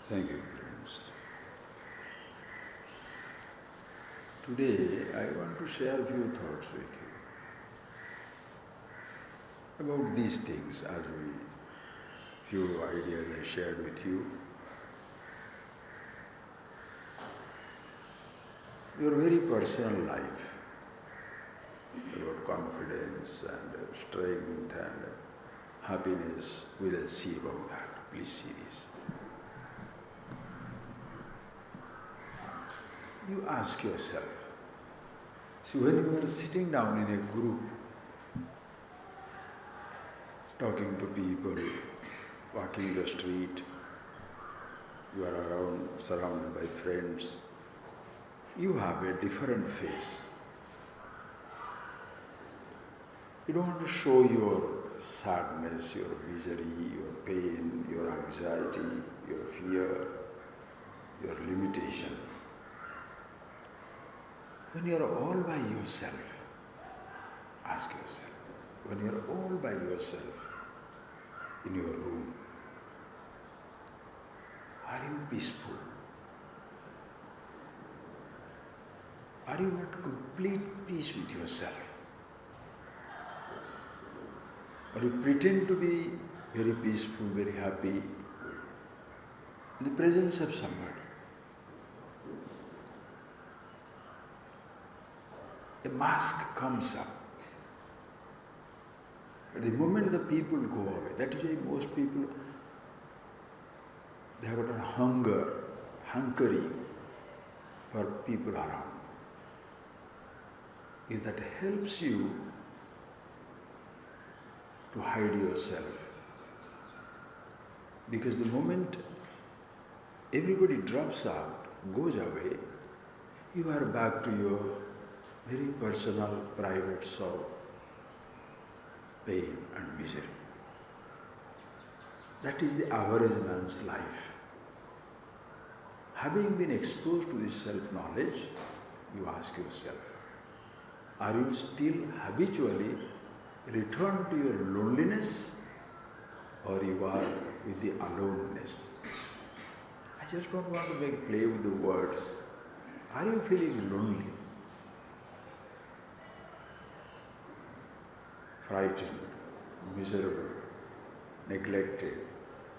Thank you, friends. Today, I want to share a few thoughts with you about these things few ideas I shared with you. Your very personal life about confidence and strength and happiness, we'll see about that. Please see this. You ask yourself, see, when you are sitting down in a group, talking to people, walking the street, you are around, surrounded by friends, you have a different face. You don't want to show your sadness, your misery, your pain, your anxiety, your fear, your limitation. When you are all by yourself, ask yourself, when you are all by yourself in your room, are you peaceful? Are you at complete peace with yourself? Or you pretend to be very peaceful, very happy in the presence of somebody? A mask comes up. At the moment the people go away, that is why most people, they have got a hankering for people around. Is that helps you to hide yourself. Because the moment everybody drops out, goes away, you are back to your very personal, private sorrow, pain and misery. That is the average man's life. Having been exposed to this self-knowledge, you ask yourself, are you still habitually returned to your loneliness, or you are with the aloneness? I just don't want to make play with the words. Are you feeling lonely? Frightened, miserable, neglected,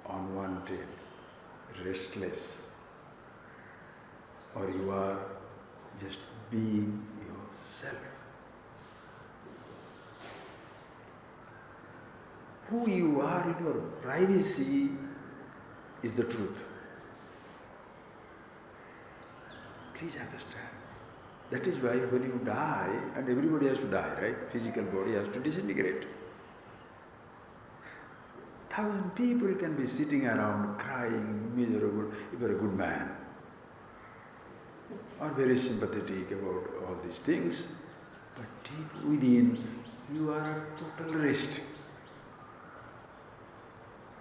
unwanted, restless, or you are just being yourself? Who you are in your privacy is the truth. Please understand. That is why when you die, and everybody has to die, right? Physical body has to disintegrate. 1,000 people can be sitting around crying, miserable, if you are a good man, or very sympathetic about all these things, but deep within you are at total rest.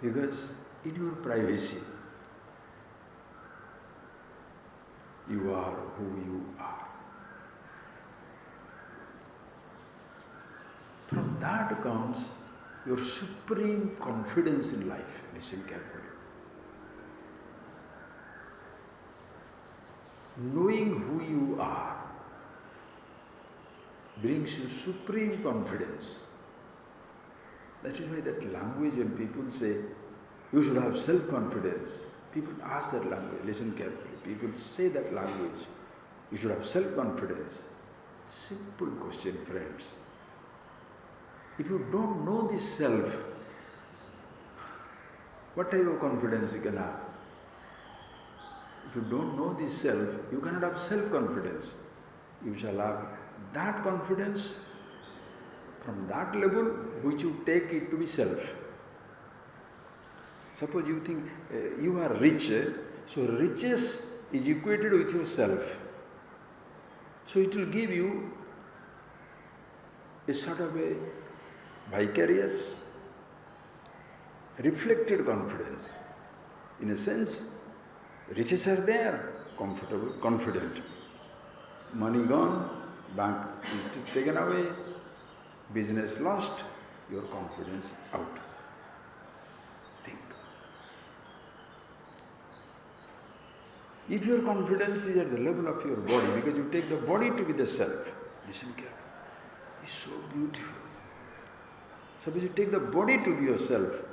Because in your privacy, you are who you are. From that comes your supreme confidence in life. Listen carefully. Knowing who you are brings you supreme confidence. That is why that language, when people say, you should have self-confidence, people ask that language, listen carefully, people say that language, you should have self-confidence. Simple question, friends. If you don't know this self, what type of confidence you can have? If you don't know this self, you cannot have self-confidence. You shall have that confidence from that level which you take it to be self. Suppose you think you are rich, so riches is equated with yourself. So it will give you a sort of a vicarious, reflected confidence. In a sense, riches are there, comfortable, confident. Money gone, bank is taken away, business lost, your confidence out. Think. If your confidence is at the level of your body, because you take the body to be the self, listen carefully, it's so beautiful. Suppose you take the body to be yourself,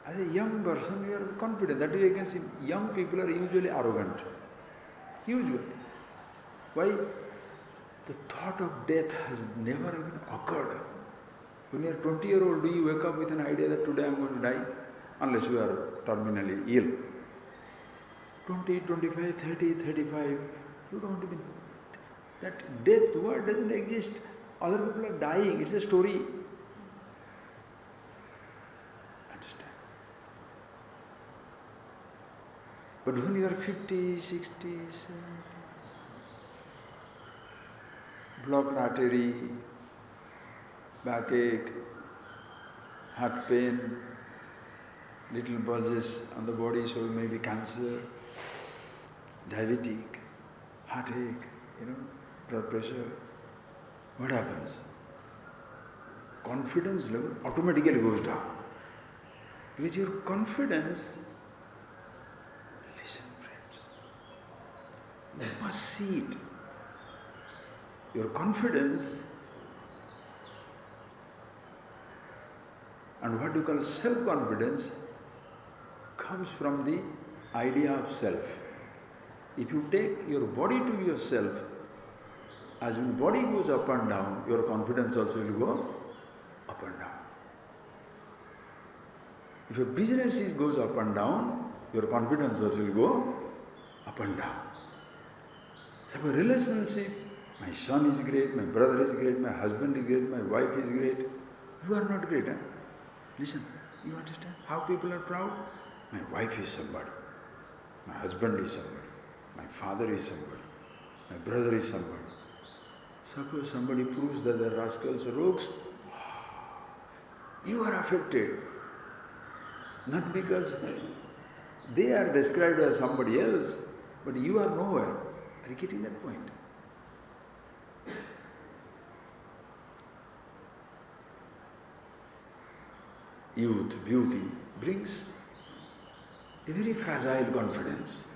as a young person you are confident. That way you can see young people are usually arrogant. Usually. Why? The thought of death has never even occurred. When you are 20-year-old, do you wake up with an idea that today I am going to die? Unless you are terminally ill. 20, 25, 30, 35, you don't even... That death word doesn't exist. Other people are dying. It's a story. Understand? But when you are 50, 60, 70, blocked artery, backache, heart pain, little bulges on the body, so maybe cancer, diabetic, heartache, blood pressure. What happens? Confidence level automatically goes down. Because your confidence, listen friends, you must see it. Your confidence and what you call self-confidence comes from the idea of self. If you take your body to be yourself, as when body goes up and down, your confidence also will go up and down. If your business goes up and down, your confidence also will go up and down. So a relationship, my son is great, my brother is great, my husband is great, my wife is great. You are not great, huh? Listen, you understand how people are proud? My wife is somebody, my husband is somebody, my father is somebody, my brother is somebody. Suppose somebody proves that they're rascals or rogues, you are affected. Not because they are described as somebody else, but you are nowhere. Are you getting that point? Youth, beauty brings a very fragile confidence.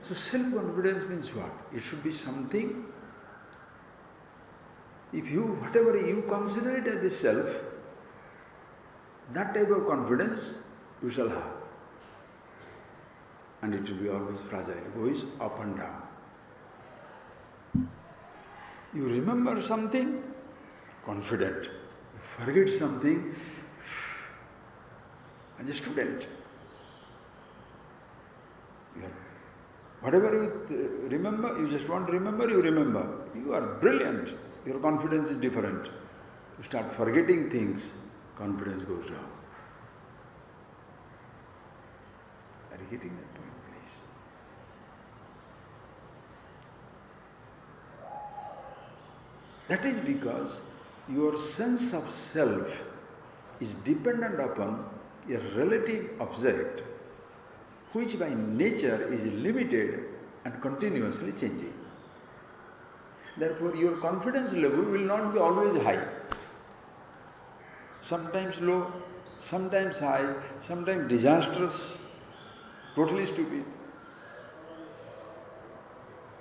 So self-confidence means what? It should be something, whatever you consider it as the self, that type of confidence you shall have. And it will be always fragile, it goes up and down. You remember something, confident. You forget something, as a student. Whatever you remember, you just want to remember, you remember. You are brilliant. Your confidence is different. You start forgetting things, confidence goes down. Are you getting that point, please? That is because your sense of self is dependent upon a relative object which by nature is limited and continuously changing. Therefore, your confidence level will not be always high. Sometimes low, sometimes high, sometimes disastrous, totally stupid.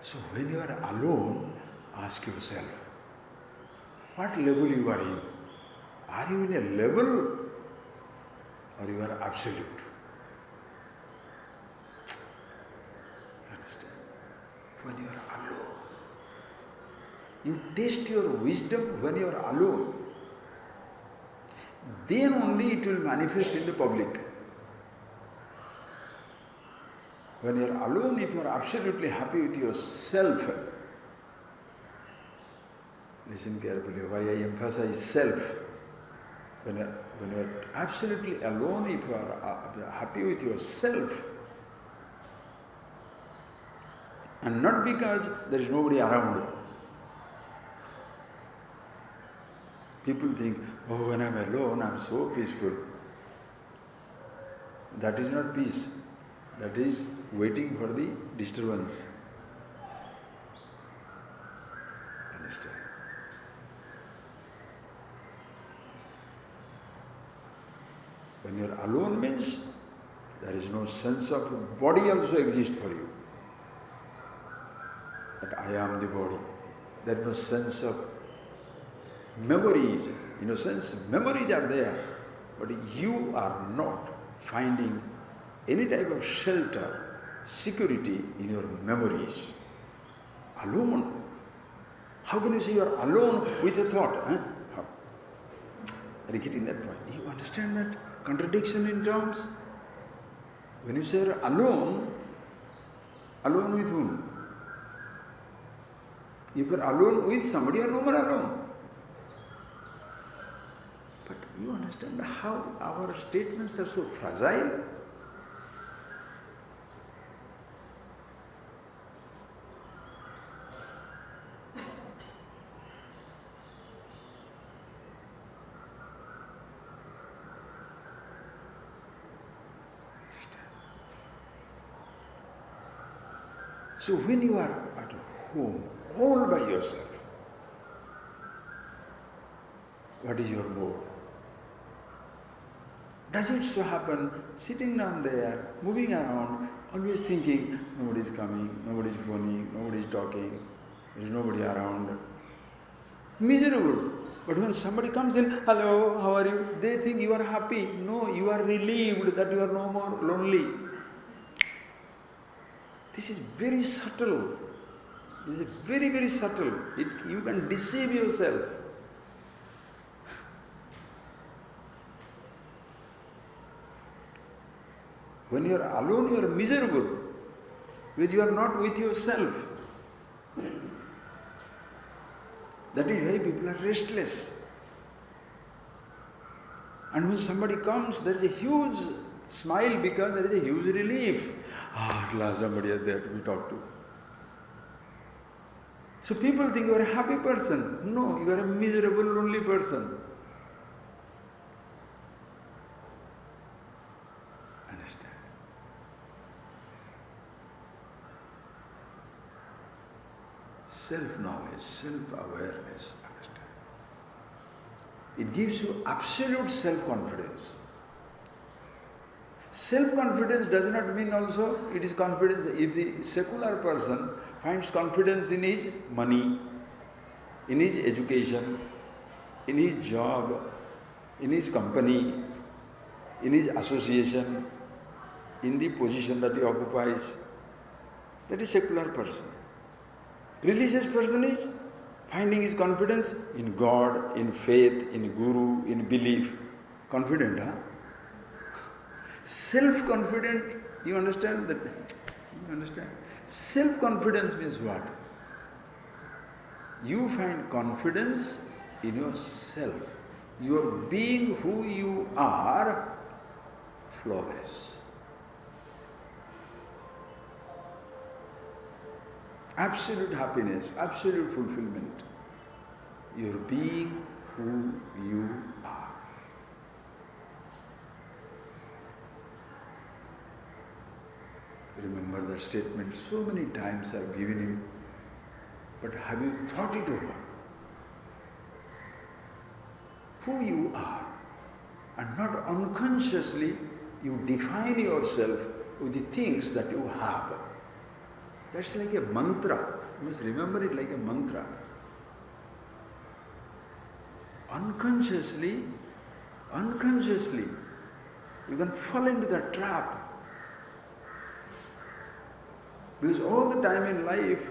So when you are alone, ask yourself, what level you are in? Are you in a level or you are absolute? You understand? When you are alone, you test your wisdom when you are alone. Then only it will manifest in the public. When you are alone, if you are absolutely happy with yourself, listen carefully why I emphasize self. When you are absolutely alone, if you are happy with yourself, and not because there is nobody around. People think, oh, when I am alone, I am so peaceful. That is not peace. That is waiting for the disturbance. Understand? When you're alone means there is no sense of body also exists for you. That I am the body. There is no sense of memories. In a sense, memories are there, but you are not finding any type of shelter, security in your memories. Alone. How can you say you are alone with a thought? Huh? How? Are you getting that point? You understand that contradiction in terms? When you say you're alone, alone with whom? If you're alone with somebody, you're no more alone. But you understand how our statements are so fragile? So when you are at home, all by yourself, what is your mood? Does it so happen, sitting down there, moving around, always thinking, nobody is coming, nobody is phoning, nobody is talking, there is nobody around. Miserable. But when somebody comes in, hello, how are you? They think you are happy. No, you are relieved that you are no more lonely. This is very subtle. This is very, very subtle. You can deceive yourself. When you are alone, you are miserable because you are not with yourself. That is why people are restless. And when somebody comes, there is a huge smile because there is a huge relief. At last somebody is there to be talked to. So people think you are a happy person. No, you are a miserable, lonely person. Understand? Self-knowledge, self-awareness, understand? It gives you absolute self-confidence. Self-confidence does not mean also it is confidence. If the secular person finds confidence in his money, in his education, in his job, in his company, in his association, in the position that he occupies, that is secular person. Religious person is finding his confidence in God, in faith, in Guru, in belief. Confident, huh? Self-confident, you understand that? You understand? Self-confidence means what? You find confidence in yourself. Your being who you are, flawless. Absolute happiness, absolute fulfillment. Your being who you are. Remember that statement, so many times I have given you, but have you thought it over? Who you are, and not unconsciously you define yourself with the things that you have. That's like a mantra. You must remember it like a mantra. Unconsciously, you can fall into that trap. Because all the time in life,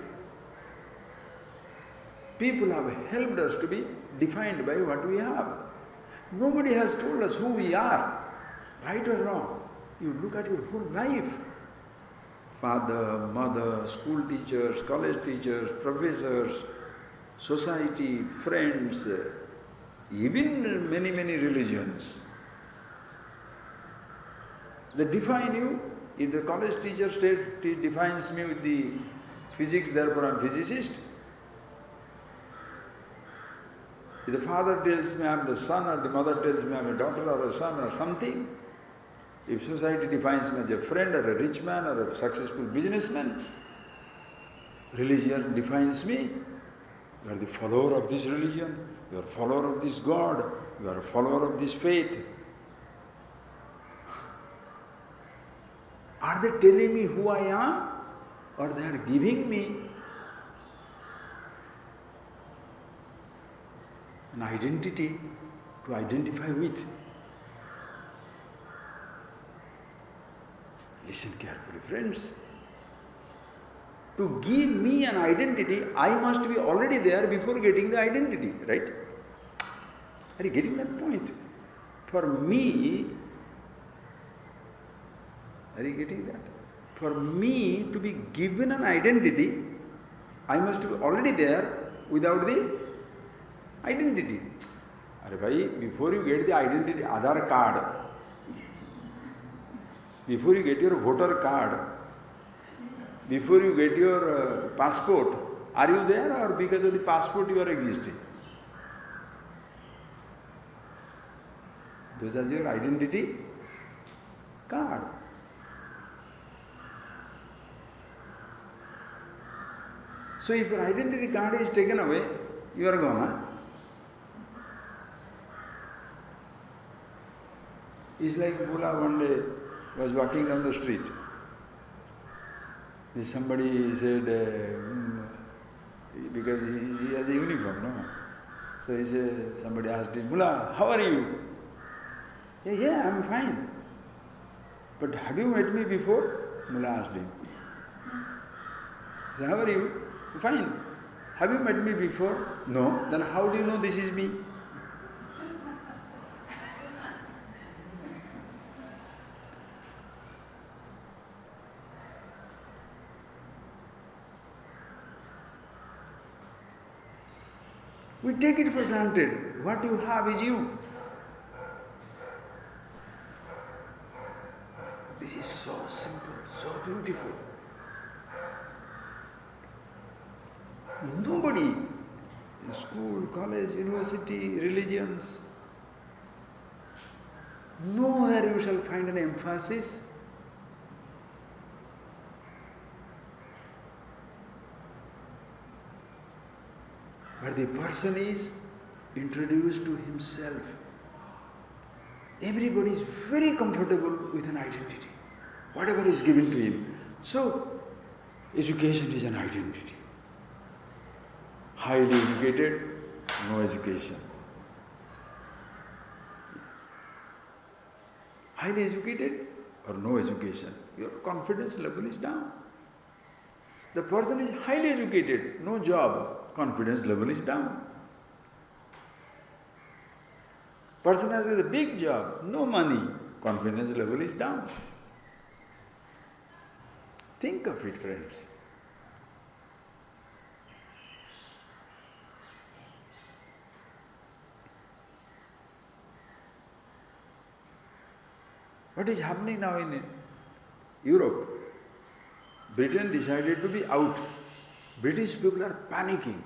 people have helped us to be defined by what we have. Nobody has told us who we are, right or wrong. You look at your whole life. Father, mother, school teachers, college teachers, professors, society, friends, even many, many religions. They define you. If the college teacher defines me with the physics, therefore I am a physicist. If the father tells me I am the son, or the mother tells me I am a daughter or a son or something, if society defines me as a friend or a rich man or a successful businessman, religion defines me, you are the follower of this religion, you are a follower of this God, you are a follower of this faith. Are they telling me who I am? Or they are giving me an identity to identify with? Listen carefully, friends. To give me an identity, I must be already there before getting the identity, right? Are you getting that point? For me, are you getting that? For me to be given an identity, I must be already there without the identity. Are bhai, before you get the identity, Aadhaar card, before you get your voter card, before you get your passport, are you there, or because of the passport you are existing? Those are your identity card. So if your identity card is taken away, you are gone. Huh? It's like Mula one day was walking down the street. Somebody said, because he has a uniform, no? So he said, somebody asked him, Mula, how are you? Yeah, I'm fine. But have you met me before? Mula asked him. He said, how are you? Fine. Have you met me before? No. Then how do you know this is me? We take it for granted. What you have is you. This is so simple, so beautiful. Nobody in school, college, university, religions, nowhere you shall find an emphasis where the person is introduced to himself. Everybody is very comfortable with an identity, whatever is given to him. So, education is an identity. Highly educated, no education. Highly educated or no education, your confidence level is down. The person is highly educated, no job, confidence level is down. Person has a big job, no money, confidence level is down. Think of it, friends. What is happening now in Europe? Britain decided to be out. British people are panicking.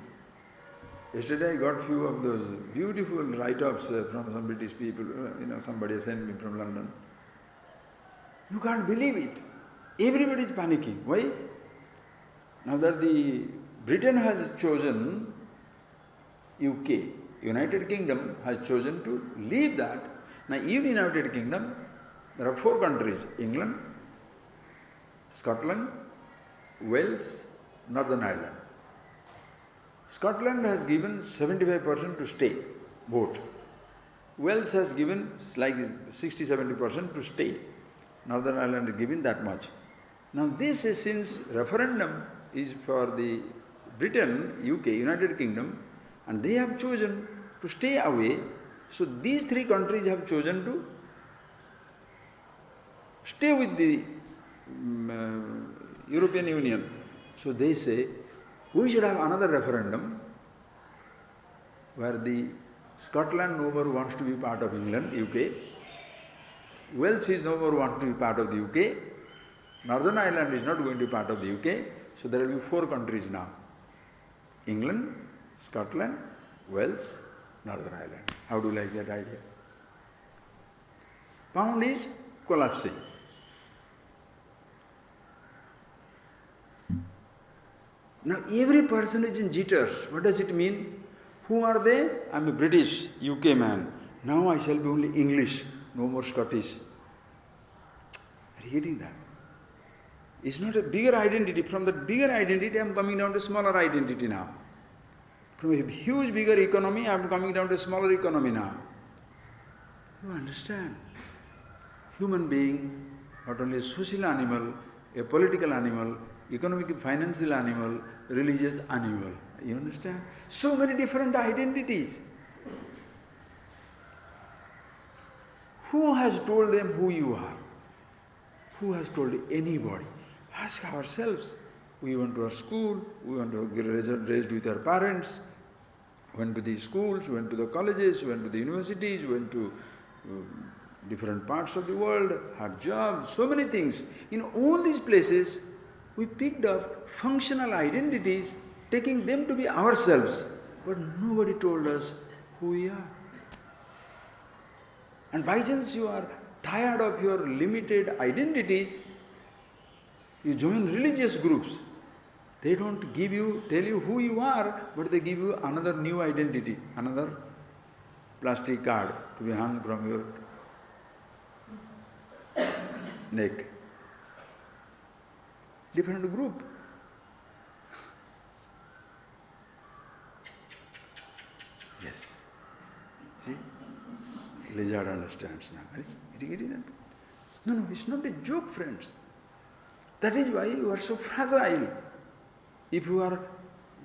Yesterday I got few of those beautiful write-ups from some British people. Somebody sent me from London. You can't believe it. Everybody is panicking. Why? Now that the Britain has chosen UK, United Kingdom has chosen to leave that. Now in United Kingdom, there are 4 countries: England, Scotland, Wales, Northern Ireland. Scotland has given 75% to stay, vote. Wales has given like 60-70% to stay. Northern Ireland is giving that much. Now this is, since referendum is for the Britain, UK, United Kingdom, and they have chosen to stay away, so these 3 countries have chosen to stay with the European Union. So they say, we should have another referendum where the Scotland no more wants to be part of England, UK, Wales is no more want to be part of the UK, Northern Ireland is not going to be part of the UK, so there will be 4 countries now: England, Scotland, Wales, Northern Ireland. How do you like that idea? Pound is collapsing. Now every person is in jitters. What does it mean? Who are they? I am a British, UK man. Now I shall be only English, no more Scottish. Are you getting that? It's not a bigger identity. From that bigger identity, I am coming down to smaller identity now. From a huge, bigger economy, I am coming down to a smaller economy now. You understand? Human being, not only a social animal, a political animal, economic, financial animal, religious animal. You understand? So many different identities. Who has told them who you are? Who has told anybody? Ask ourselves. We went to our school, we went to get raised with our parents, went to the schools, went to the colleges, went to the universities, went to different parts of the world, had jobs, so many things. In all these places, we picked up functional identities, taking them to be ourselves, but nobody told us who we are. And by chance you are tired of your limited identities, you join religious groups. They don't tell you who you are, but they give you another new identity, another plastic card to be hung from your neck. Different group. Yes. See? Lizard understands now. No, it's not a joke, friends. That is why you are so fragile. If you are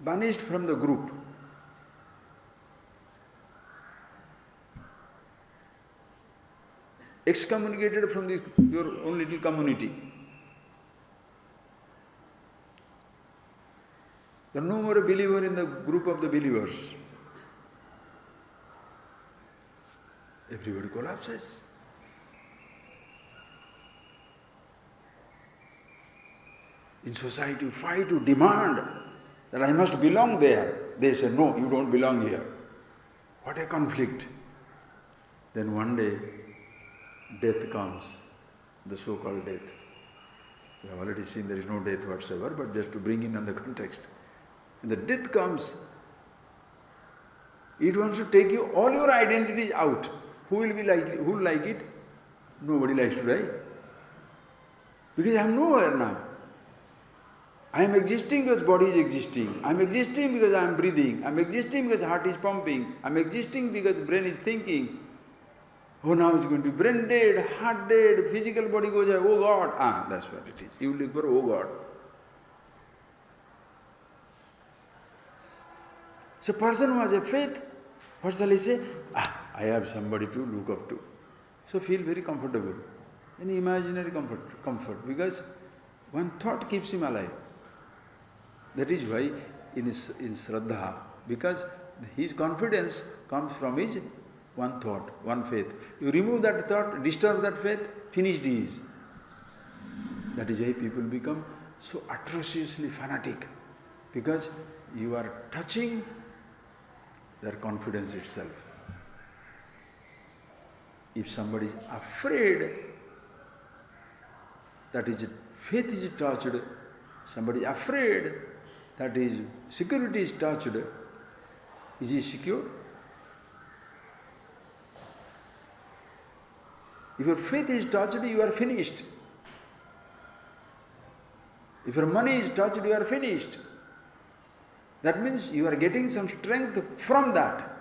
banished from the group, excommunicated from your own little community, you are no more a believer in the group of the believers. Everybody collapses. In society, fight to demand that I must belong there. They say, no, you don't belong here. What a conflict. Then one day, death comes, the so-called death. We have already seen there is no death whatsoever, but just to bring in on the context. When the death comes, it wants to take you all your identities out. Who will like it? Nobody likes to die. Because I am nowhere now. I am existing because body is existing. I am existing because I am breathing. I am existing because heart is pumping. I am existing because brain is thinking. Oh, now it's going to be brain dead, heart dead, physical body goes away. Oh God. That's what it is. You look for oh God. So person who has a faith, what shall he say? I have somebody to look up to. So feel very comfortable. An imaginary comfort. Because one thought keeps him alive. That is why in Shraddha, because his confidence comes from his one thought, one faith. You remove that thought, disturb that faith, finished he is. That is why people become so atrociously fanatic. Because you are touching their confidence itself. If somebody is afraid that his faith is touched, somebody is afraid that his security is touched, is he secure? If your faith is touched, you are finished. If your money is touched, you are finished. That means you are getting some strength from that.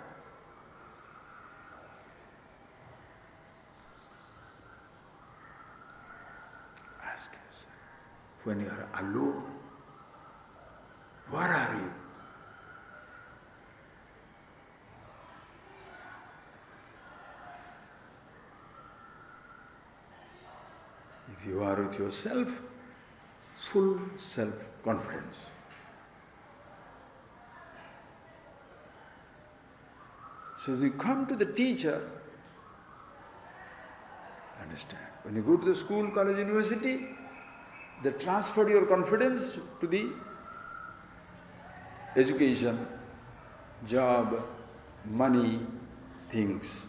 Ask yourself, when you are alone, where are you? If you are with yourself, full self-confidence. So when you come to the teacher, understand, when you go to the school, college, university, they transfer your confidence to the education, job, money, things.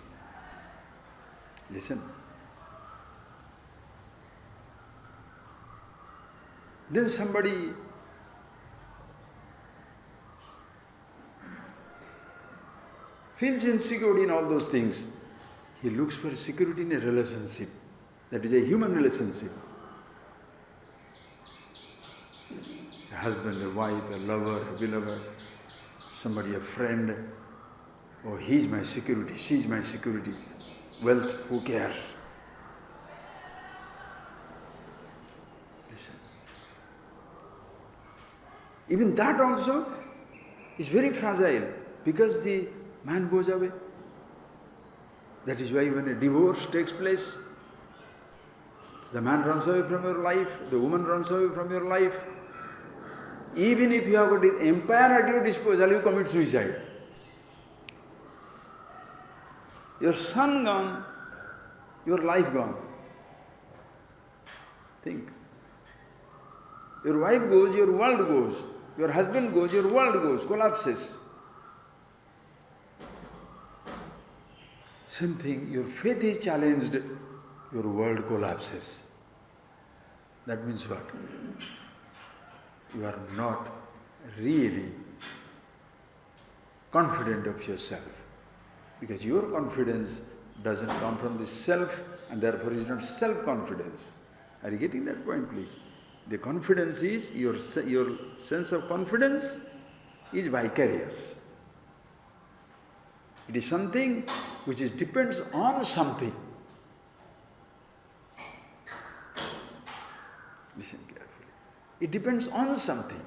Listen. Then somebody feels insecurity in all those things. He looks for security in a relationship. That is a human relationship. a husband, a wife, a lover, a beloved, somebody, a friend. Oh, he's my security, she's my security. Wealth, who cares? Listen. Even that also is very fragile because the man goes away. That is why when a divorce takes place, the man runs away from your life, the woman runs away from your life. Even if you have got the empire at your disposal, you commit suicide. Your son gone, your life gone. Think. Your wife goes, your world goes. Your husband goes, your world goes, collapses. Same thing, your faith is challenged, your world collapses. That means what? You are not really confident of yourself. Because your confidence doesn't come from the self and therefore is not self-confidence. Are you getting that point, please? The confidence is, your sense of confidence is vicarious. It is something which depends on something. Listen carefully. It depends on something.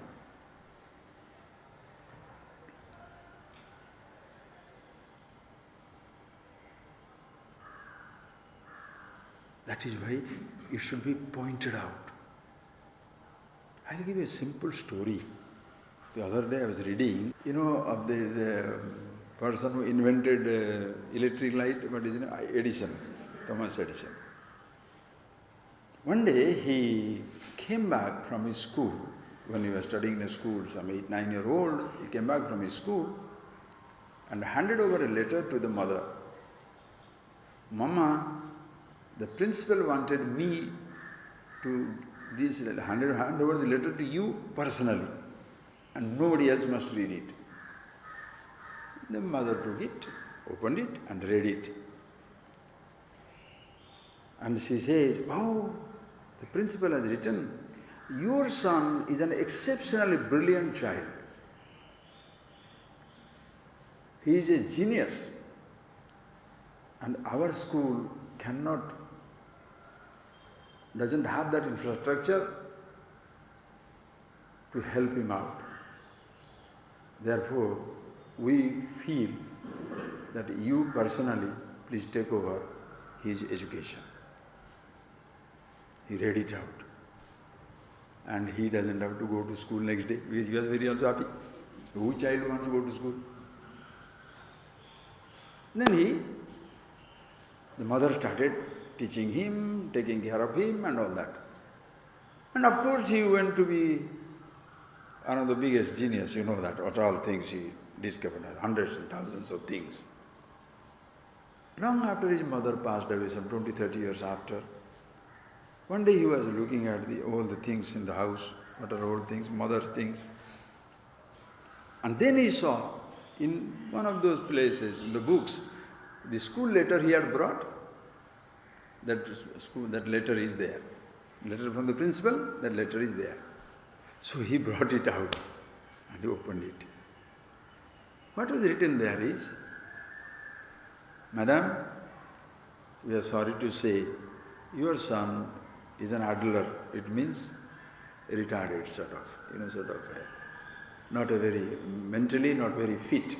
That is why it should be pointed out. I'll give you a simple story. The other day I was reading, of the person who invented electric light, what is it? Edison, Thomas Edison. One day he came back from his school, when he was studying in a school, some 8-9-year-old, he came back from his school and handed over a letter to the mother. Mama, the principal wanted me to hand over the letter to you personally, and nobody else must read it. The mother took it, opened it, and read it. And she says, "Oh, the principal has written, your son is an exceptionally brilliant child. He is a genius, and our school doesn't have that infrastructure to help him out. Therefore, we feel that you personally please take over his education." He read it out. And he doesn't have to go to school next day because he was very also happy. Who child wants to go to school? Then the mother started teaching him, taking care of him and all that. And of course he went to be one of the biggest genius, you know that, what all things he discovered, hundreds and thousands of things. Long after his mother passed away, some 20-30 years after, one day he was looking at all the things in the house, what are old things, mother's things. And then he saw in one of those places, in the books, the school letter he had brought. That letter is there. Letter from the principal, that letter is there. So he brought it out and he opened it. What was written there is, "Madam, we are sorry to say, your son is an adler." It means retarded sort of, not a very, mentally not very fit.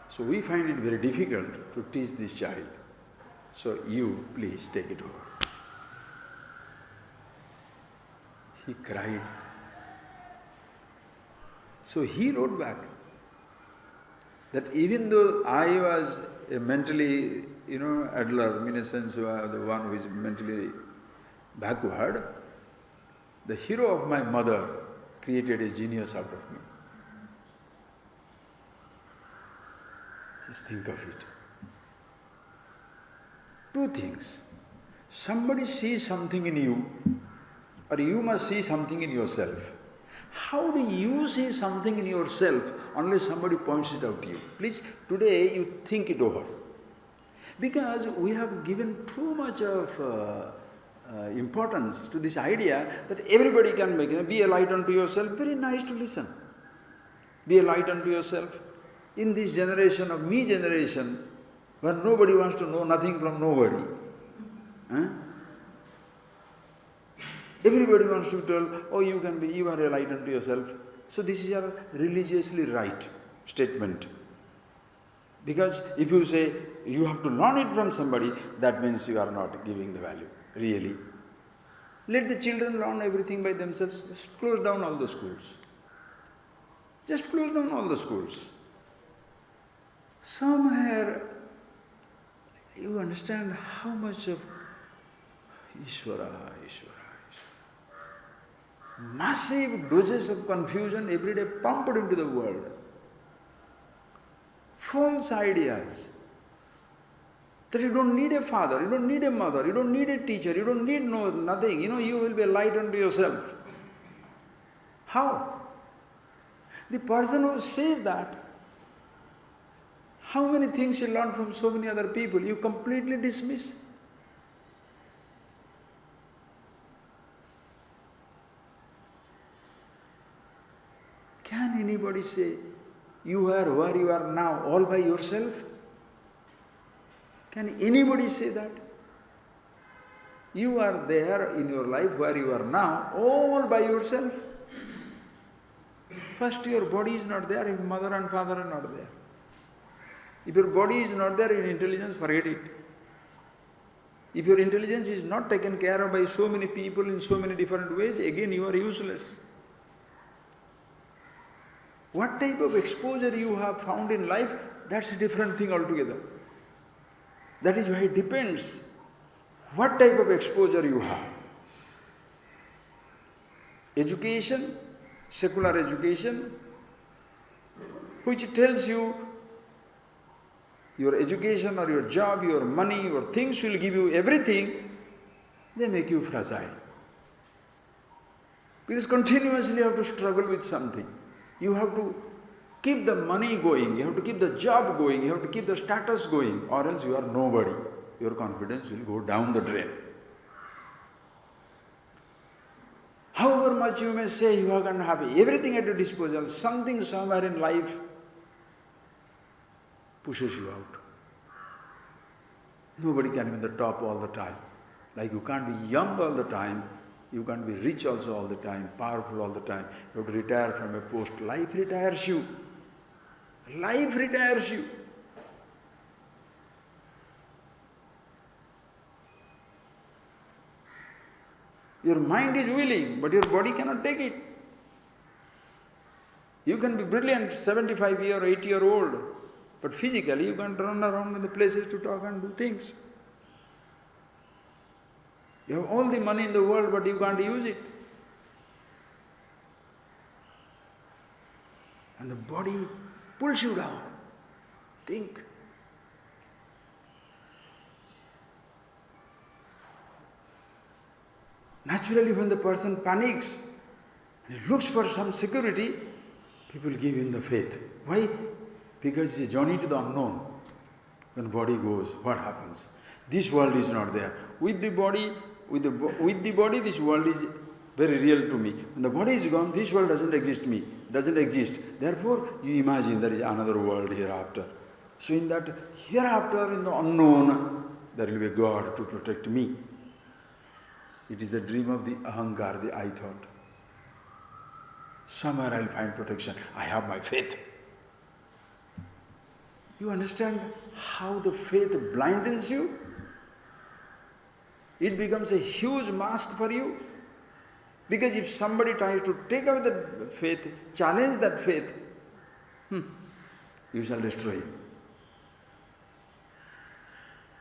So we find it very difficult to teach this child. So you please take it over. He cried. So he wrote back that even though I was a mentally, adler, in a sense, the one who is mentally backward, the hero of my mother created a genius out of me. Just think of it. Two things. Somebody sees something in you, or you must see something in yourself. How do you see something in yourself unless somebody points it out to you? Please, today you think it over. Because we have given too much of importance to this idea that everybody can make it. Be a light unto yourself. Very nice to listen. Be a light unto yourself. In this generation of me generation, where nobody wants to know nothing from nobody, everybody wants to tell, oh, you are a light unto yourself. So this is a religiously right statement. Because if you say you have to learn it from somebody, that means you are not giving the value, really. Let the children learn everything by themselves. Just close down all the schools. Just close down all the schools. Somewhere you understand how much of Ishvara. Massive doses of confusion every day pumped into the world. False ideas. That you don't need a father, you don't need a mother, you don't need a teacher, you don't need nothing. You will be a light unto yourself. How? The person who says that, how many things he learned from so many other people, you completely dismiss. Can anybody say, you are where you are now all by yourself? Can anybody say that? You are there in your life where you are now all by yourself. First, your body is not there if mother and father are not there. If your body is not there in intelligence, forget it. If your intelligence is not taken care of by so many people in so many different ways, again you are useless. What type of exposure you have found in life, that's a different thing altogether. That is why it depends what type of exposure you have. Education, secular education, which tells you your education or your job, your money, your things will give you everything, they make you fragile. Because continuously you have to struggle with something. You have to keep the money going, you have to keep the job going, you have to keep the status going, or else you are nobody. Your confidence will go down the drain. However much you may say you are going to have everything at your disposal, something somewhere in life pushes you out. Nobody can be on the top all the time. Like you can't be young all the time, you can't be rich also all the time, powerful all the time. You have to retire from a post. Life retires you. Life retires you. Your mind is willing, but your body cannot take it. You can be brilliant, 75-year or 80-year-old, but physically you can't run around in the places to talk and do things. You have all the money in the world, but you can't use it. And the body pulls you down. Think. Naturally, when the person panics and he looks for some security, people give him the faith. Why? Because it's a journey to the unknown. When the body goes, what happens? This world is not there. With the body, this world is very real to me. When the body is gone, this world doesn't exist. Therefore, you imagine there is another world hereafter. So in that hereafter, in the unknown, there will be a God to protect me. It is the dream of the ahankar, the I thought. Somewhere I'll find protection. I have my faith. You understand how the faith blinds you? It becomes a huge mask for you. Because if somebody tries to take away that faith, challenge that faith, you shall destroy him.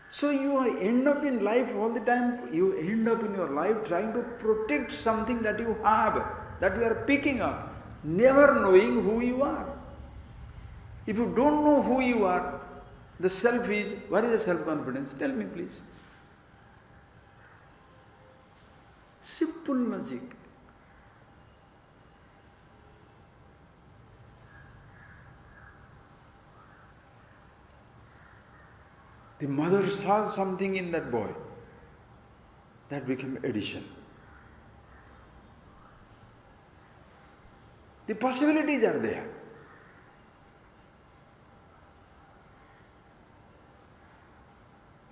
So you end up in life all the time, you end up in your life trying to protect something that you have, that you are picking up, never knowing who you are. If you don't know who you are, the self is, what is the self-confidence? Tell me please. Simple logic. The mother saw something in that boy. that become addition. The possibilities are there.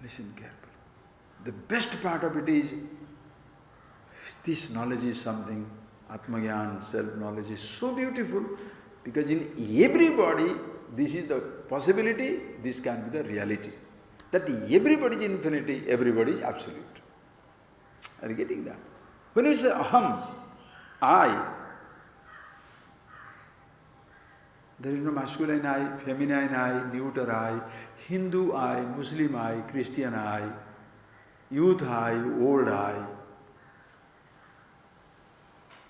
Listen carefully. The best part of it is, this knowledge is something, Atmagyan, self-knowledge is so beautiful, because in everybody, this is the possibility, this can be the reality. That everybody is infinity, everybody is absolute. Are you getting that? When you say aham, I, there is no masculine I, feminine I, neuter I, Hindu I, Muslim I, Christian I, youth I, old I.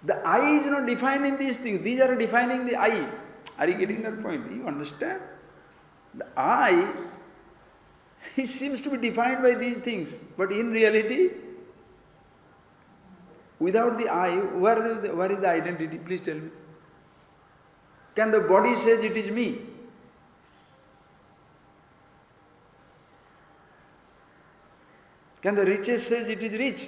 The I is not defining these things, these are defining the I. Are you getting that point? You understand? The I, it seems to be defined by these things, but in reality, without the I, where is the identity? Please tell me. Can the body say it is me? Can the riches say it is rich?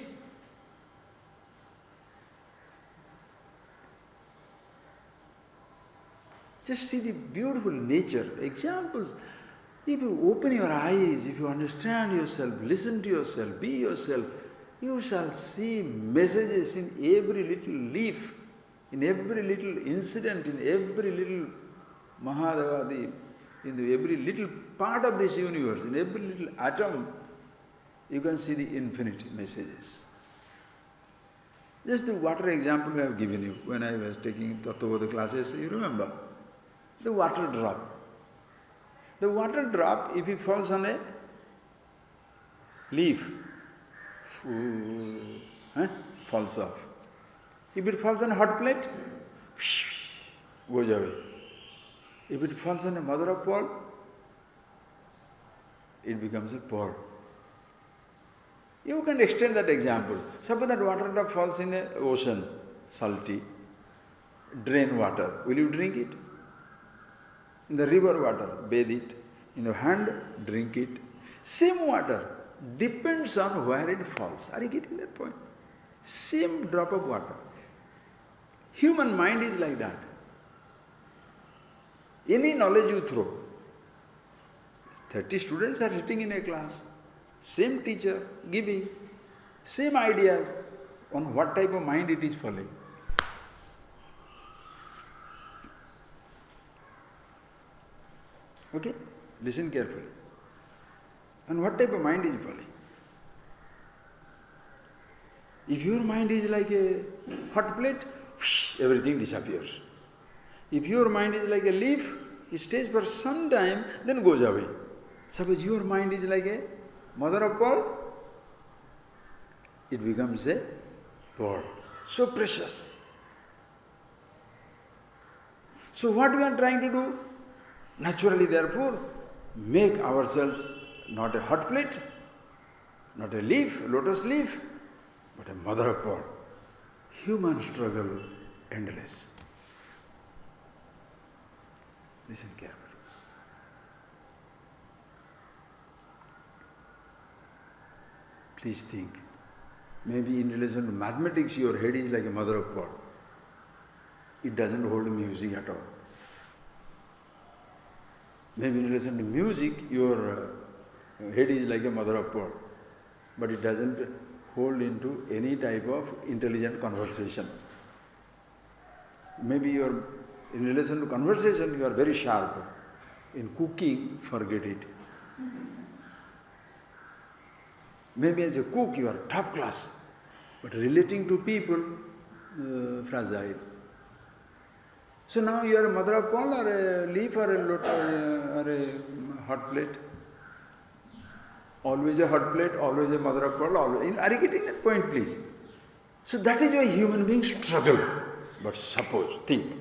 Just see the beautiful nature, examples. If you open your eyes, if you understand yourself, listen to yourself, be yourself, you shall see messages in every little leaf, in every little incident, in every little Mahadevadi, in every little part of this universe, in every little atom, you can see the infinite messages. Just the water example I have given you when I was taking Tattvabodha classes, you remember? The water drop. The water drop, if it falls on a leaf, falls off. If it falls on a hot plate, goes away. If it falls on a mother of pearl, it becomes a pearl. You can extend that example. Suppose that water drop falls in an ocean, salty, drain water. Will you drink it? In the river water, bathe it. In your hand, drink it. Same water, depends on where it falls. Are you getting that point? Same drop of water. Human mind is like that. Any knowledge you throw, 30 students are sitting in a class, same teacher giving, same ideas, on what type of mind it is falling. Okay? Listen carefully. And what type of mind is falling? If your mind is like a hot plate, everything disappears. If your mind is like a leaf, it stays for some time, then goes away. Suppose your mind is like a mother of pearl, it becomes a pearl. So precious. So what we are trying to do? Naturally, therefore, make ourselves not a hot plate, not a leaf, lotus leaf, but a mother of pearl. Human struggle, endless. Listen carefully. Please think. Maybe in relation to mathematics, your head is like a mother of pearl. It doesn't hold music at all. Maybe in relation to music, your head is like a mother of pearl, but it doesn't hold into any type of intelligent conversation. Maybe in relation to conversation, you are very sharp. In cooking, forget it. Maybe as a cook, you are top class, but relating to people, fragile. So now you are a mother of pearl, or a leaf, or a hot plate. Always a hot plate, always a mother of pearl, always. Are you getting that point, please? So that is why human beings struggle. But suppose, think.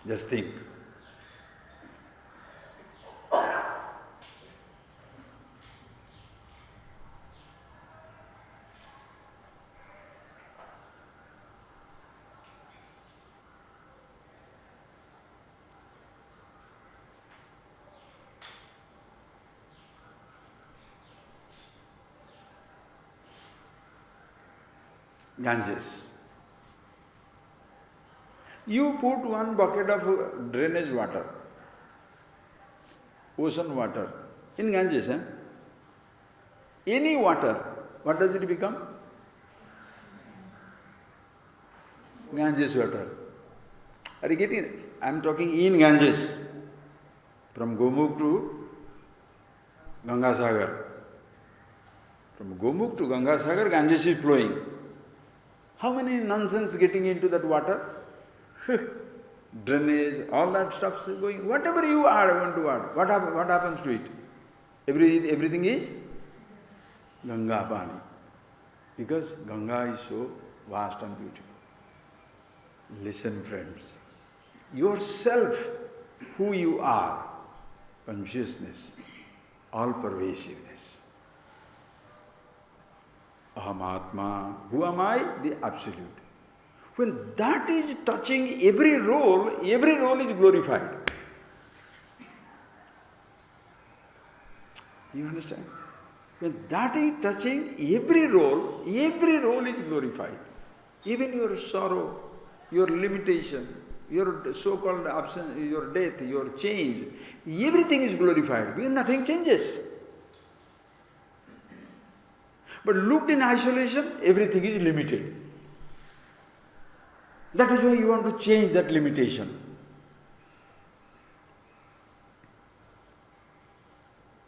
Just think. Ganges. You put one bucket of drainage water, ocean water, in Ganges, any water, what does it become? Ganges water. Are you getting it? I am talking in Ganges, from Gomukh to Ganga Sagar. From Gomukh to Ganga Sagar, Ganges is flowing. How many nonsense getting into that water? Drainage, all that stuff is going. Whatever you want to add, what happens to it? Everything is Ganga Pani. Because Ganga is so vast and beautiful. Listen, friends. Yourself, who you are, consciousness, all pervasiveness. Aham Atma, who am I? The Absolute. When that is touching every role is glorified. You understand? When that is touching every role is glorified. Even your sorrow, your limitation, your so-called absence, your death, your change, everything is glorified because nothing changes. But looked in isolation, everything is limited. That is why you want to change that limitation.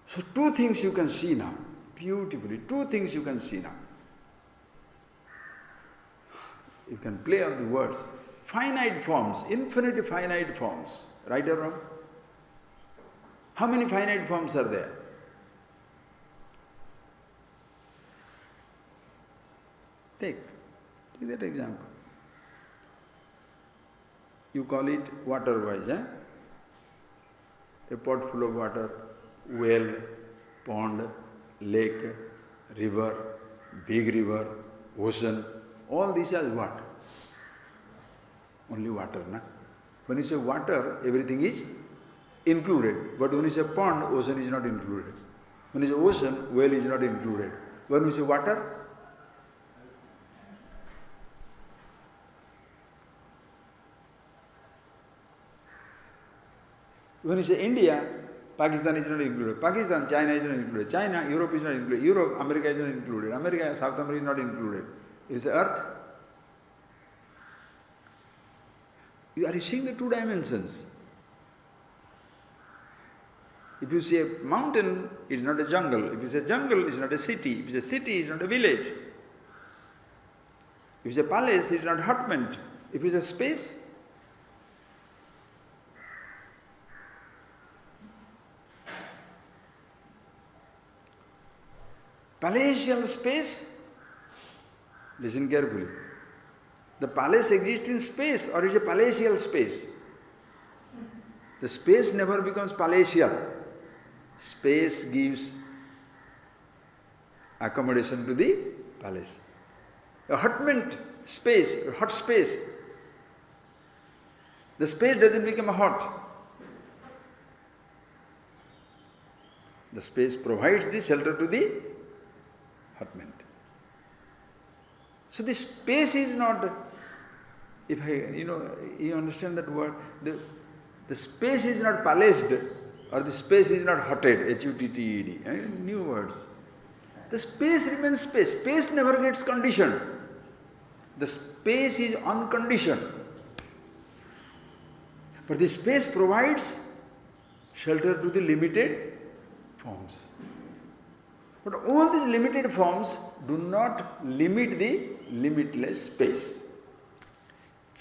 So two things you can see now, beautifully, two things you can see now. You can play on the words. Finite forms, infinite finite forms, right or wrong? How many finite forms are there? Take that example. You call it water-wise, a pot full of water, well, pond, lake, river, big river, ocean, all these are what? Only water, na? When you say water, everything is included. But when you say pond, ocean is not included. When you say ocean, well is not included. When you say water, when you say India, Pakistan is not included. Pakistan, China is not included. China, Europe is not included. Europe, America is not included. America, South America is not included. Is the earth? Are you seeing the two dimensions? If you say a mountain, it is not a jungle. If you say jungle, it is not a city. If you say city, it is not a village. If you say palace, it is not hutment. If you say space, palatial space, listen carefully. The palace exists in space or is a palatial space. The space never becomes palatial. Space gives accommodation to the palace. A hutment space, a hot space, the space doesn't become a hut. The space provides the shelter to the hutment. So the space is not, you understand that word, the space is not palaced or the space is not hutted, H-U-T-T-E-D, new words. The space remains space. Space never gets conditioned. The space is unconditioned. But the space provides shelter to the limited forms. But all these limited forms do not limit the limitless space.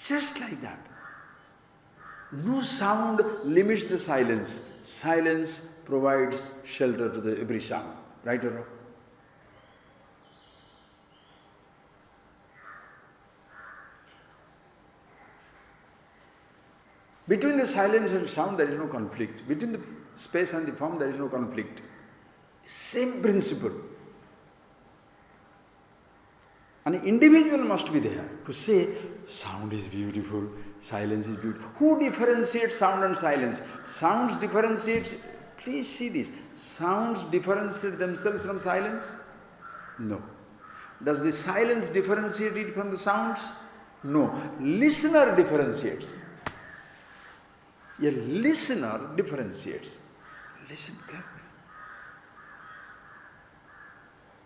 Just like that. No sound limits the silence. Silence provides shelter to every sound. Right or wrong? Between the silence and sound there is no conflict. Between the space and the form there is no conflict. Same principle. An individual must be there to say, sound is beautiful, silence is beautiful. Who differentiates sound and silence? Sounds differentiate, please see this, sounds differentiate themselves from silence? No. Does the silence differentiate it from the sounds? No. Listener differentiates. A listener differentiates. Listen carefully.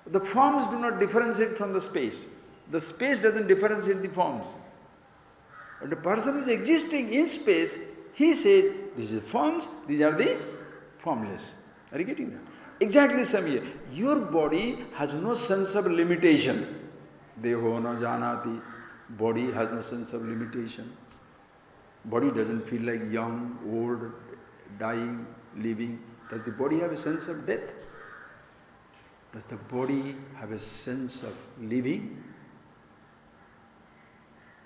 The forms do not differentiate from the space. The space doesn't differentiate the forms. But the person who is existing in space, he says, these are forms, these are the formless. Are you getting that? Exactly the same here. Your body has no sense of limitation. Deho na janati. Body has no sense of limitation. Body doesn't feel like young, old, dying, living. Does the body have a sense of death? Does the body have a sense of living?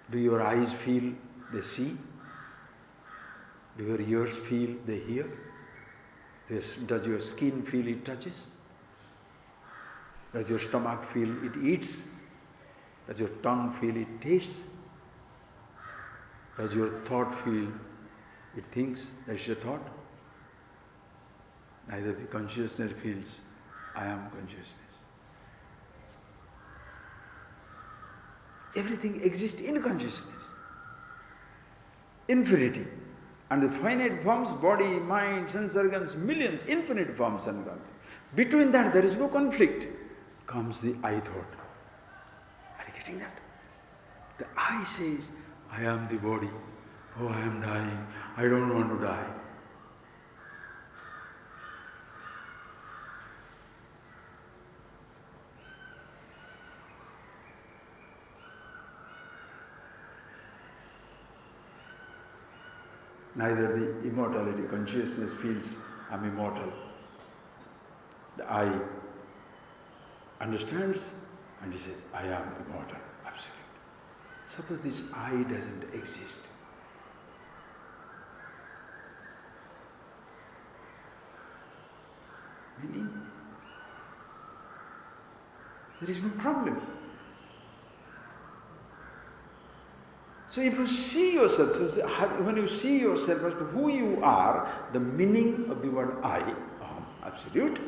Do your eyes feel they see? Do your ears feel they hear? Does your skin feel it touches? Does your stomach feel it eats? Does your tongue feel it tastes? Does your thought feel it thinks? That is a thought. Neither the consciousness feels, I am consciousness. Everything exists in consciousness. Infinity. And the finite forms, body, mind, sense organs, millions, infinite forms and God. Between that there is no conflict. Comes the I thought. Are you getting that? The I says, I am the body. Oh, I am dying. I don't want to die. Neither the immortality, consciousness feels I am immortal. The I understands and he says, I am immortal, absolute. Suppose this I doesn't exist. Meaning, there is no problem. So if you see yourself, when you see yourself as to who you are, the meaning of the word I, absolute,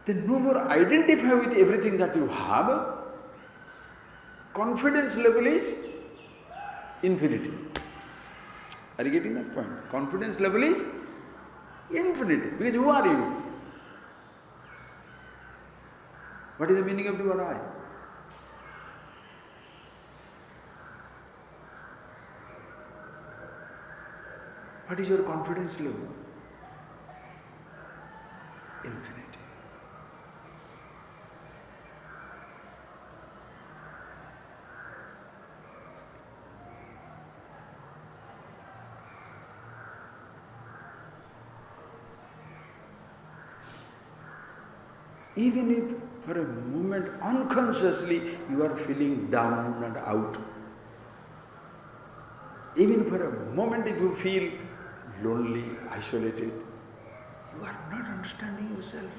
then no more identify with everything that you have. Confidence level is infinity. Are you getting that point? Confidence level is infinity. Because who are you? What is the meaning of the word I? What is your confidence level? Infinite. Even if for a moment unconsciously you are feeling down and out, even for a moment if you feel lonely, isolated, you are not understanding yourself.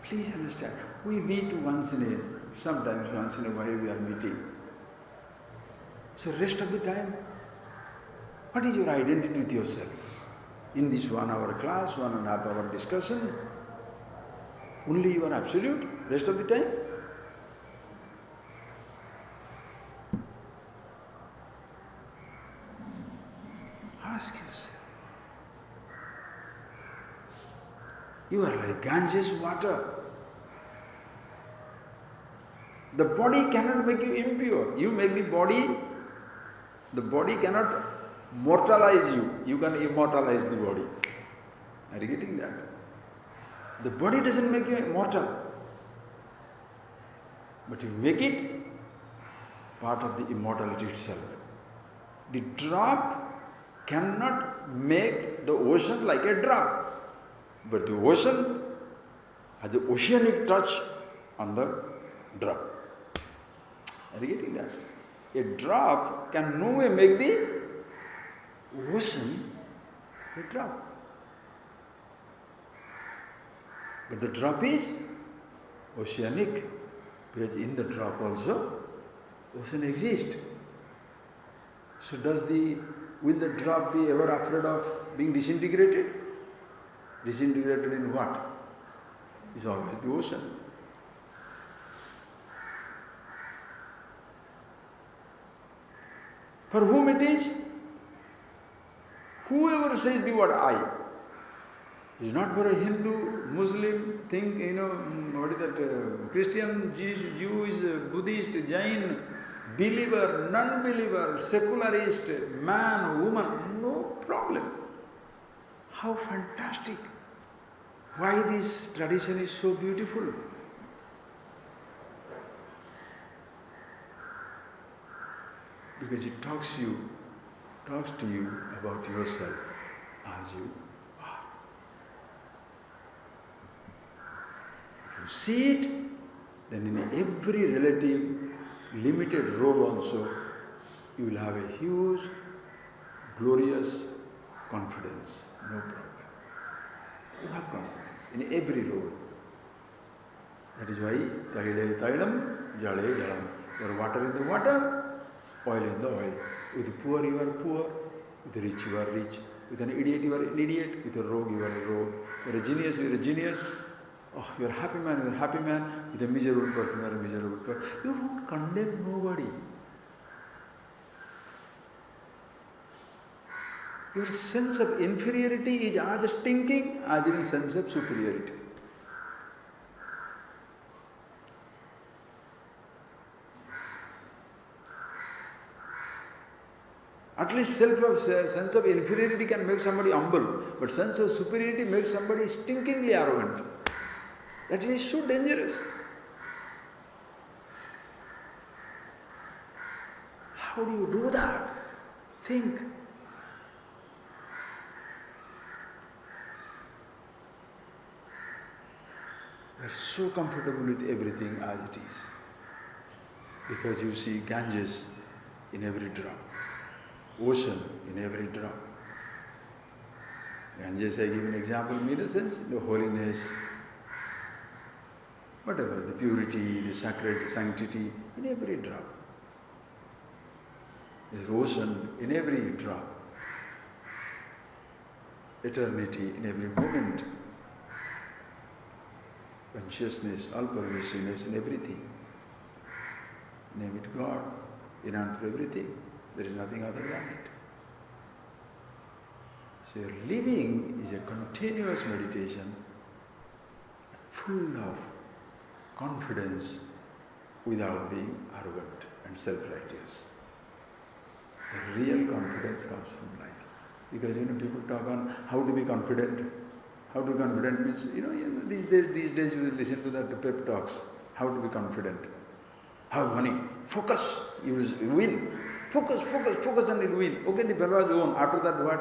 Please understand, we meet sometimes once in a while we are meeting. So rest of the time, what is your identity with yourself? In this 1 hour class, 1.5 hour discussion, only you are absolute, rest of the time? Ask yourself. You are like Ganges water. The body cannot make you impure. You make the body cannot mortalize you. You can immortalize the body. Are you getting that? The body doesn't make you immortal. But you make it part of the immortality itself. The drop cannot make the ocean like a drop. But the ocean has an oceanic touch on the drop. Are you getting that? A drop can no way make the ocean a drop. But the drop is oceanic, because in the drop also ocean exists. So will the drop be ever afraid of being disintegrated? Disintegrated in what? is always the ocean. For whom it is? Whoever says the word I is not for a Hindu, Muslim, what is that, Christian, Jewish, Buddhist, Jain, believer, non-believer, secularist, man, woman, no problem. How fantastic! Why this tradition is so beautiful? Because it talks to you about yourself as you are. If you see it, then in every relative, limited role also, you will have a huge, glorious confidence. No problem. You have confidence in every role. That is why Taile Tailam, Jale Jalam. You are water in the water, oil in the oil. With the poor you are poor, with the rich you are rich. With an idiot you are an idiot, with a rogue you are a rogue. You are a genius, you are a genius. Oh, you are a happy man, you are a happy man. With a miserable person, you are a miserable person. You don't condemn nobody. Your sense of inferiority is as stinking as your sense of superiority. At least sense of inferiority can make somebody humble, but sense of superiority makes somebody stinkingly arrogant. That is so dangerous. How do you do that? Think. We are so comfortable with everything as it is. Because you see Ganges in every drop. Ocean in every drop. Ganges, I give an example, in the sense, the holiness, whatever, the purity, the sacred, the sanctity, in every drop. The ocean in every drop. Eternity in every moment. Consciousness, all-pervasiveness in everything. Name it God, in answer everything. There is nothing other than it. So your living is a continuous meditation, full of confidence without being arrogant and self-righteous. The real confidence comes from life. Because people talk on how to be confident. How to be confident means, these days you listen to that pep talks. How to be confident. Have money. Focus. You will win. Focus and you'll win. Okay, the fellow has won. After that what?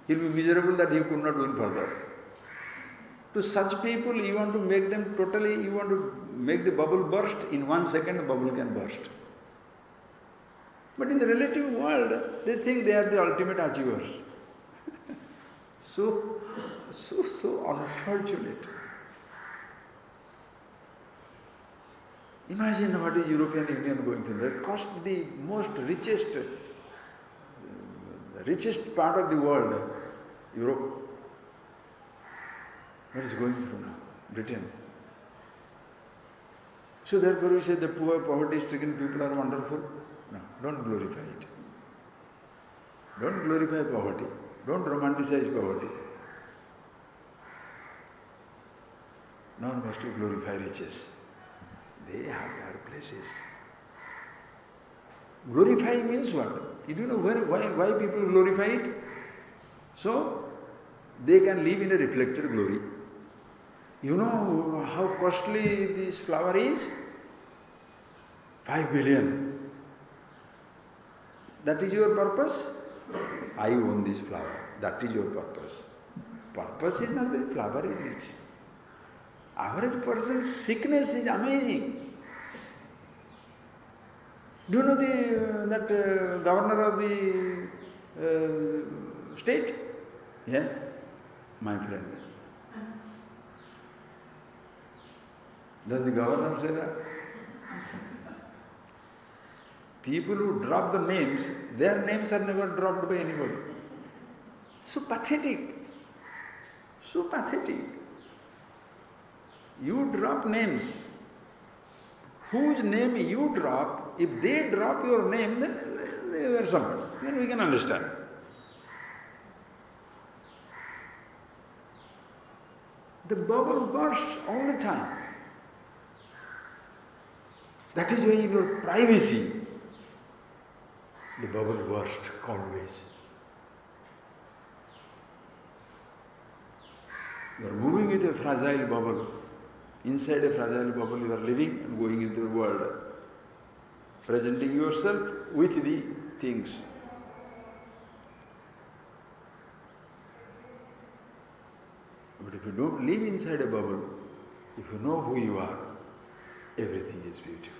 He'll be miserable that he could not win further. To such people, you want to make them totally, you want to make the bubble burst. In 1 second, the bubble can burst. But in the relative world, they think they are the ultimate achievers. So unfortunate. Imagine what is European Union going through. They cost the most richest part of the world, Europe. What is going through now? Britain. So therefore we say the poor, poverty-stricken people are wonderful. No, don't glorify it. Don't glorify poverty. Don't romanticize poverty. Nor must you glorify riches. They have their places. Glorify means what? You do know why people glorify it? So, they can live in a reflected glory. You know how costly this flower is? 5 billion. That is your purpose? I own this flower. That is your purpose. Purpose is not that the flower is rich. Average person's sickness is amazing. Do you know that governor of the state? Yeah, my friend. Does the governor say that? People who drop the names, their names are never dropped by anybody. So pathetic. So pathetic. You drop names. Whose name you drop, if they drop your name, then they were somebody. Then we can understand. The bubble bursts all the time. That is why in your privacy, the bubble bursts always. You are moving with a fragile bubble. Inside a fragile bubble you are living and going into the world, presenting yourself with the things. But if you don't live inside a bubble, if you know who you are, everything is beautiful.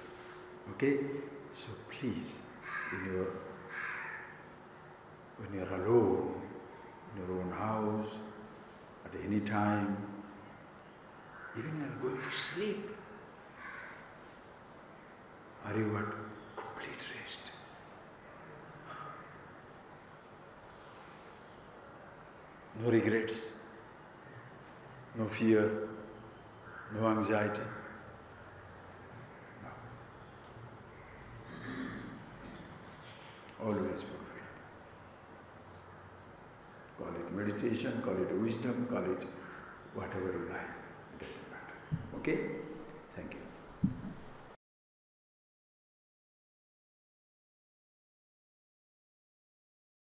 Okay? So please, when you are alone, in your own house, at any time, even when you are going to sleep, are you at complete rest? No regrets, no fear, no anxiety. No. Always fulfilled. Call it meditation, call it wisdom, call it whatever you like. It doesn't matter. Okay?